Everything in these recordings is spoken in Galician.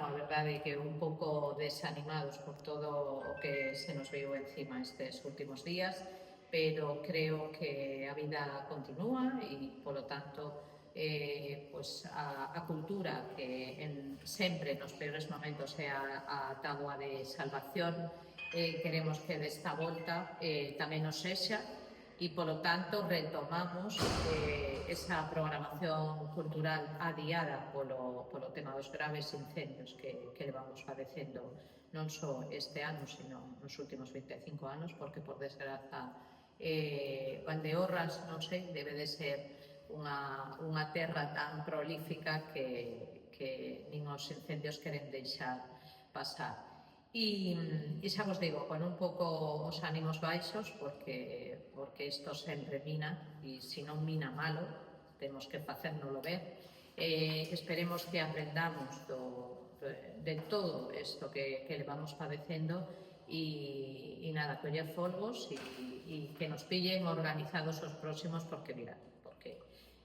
a verdade é que un pouco desanimados por todo o que se nos veio encima estes últimos días, pero creo que a vida continúa e, polo tanto, pues a cultura que sempre nos peores momentos é a táboa de salvación, queremos que desta volta tamén nos sexa, e, polo tanto, retomamos esa programación cultural adiada polo tema dos graves incendios que levamos padecendo non só este ano, sino nos últimos 25 anos, porque, por desgraza, Valdeorras, non sei, debe de ser unha terra tan prolífica que nin os incendios queren deixar pasar. E xa vos digo, con un pouco os ánimos baixos, porque isto sempre mina, e se non mina malo, temos que facérnoslo ver. Esperemos que aprendamos de todo isto que levamos padecendo e nada, coller folgos e que nos pillen organizados os próximos, porque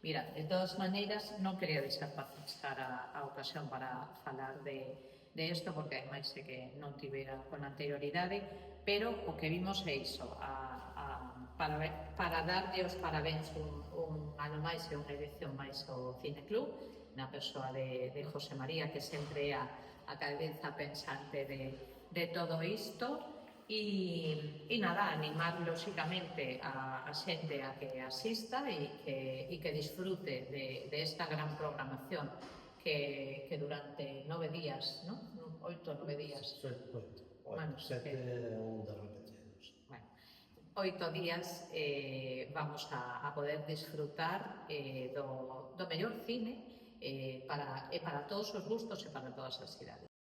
mira, de todas maneiras, non quería deixar pasar a ocasión para falar de isto, porque ademais é que non tivera con anterioridade, pero o que vimos é iso, para darlle os parabéns un ano máis e unha edición máis ao Cineclub, na persoa de José María, que sempre é a cabeza pensante de todo isto, e nada, animar lóxicamente a xente a que asista e que disfrute de esta gran programación que durante 9 días, ¿no? 8 ou 9 días. 7 ou de repetidos. Bueno, 8 días vamos a poder disfrutar do mellor cine para todos os gustos e para todas as idades.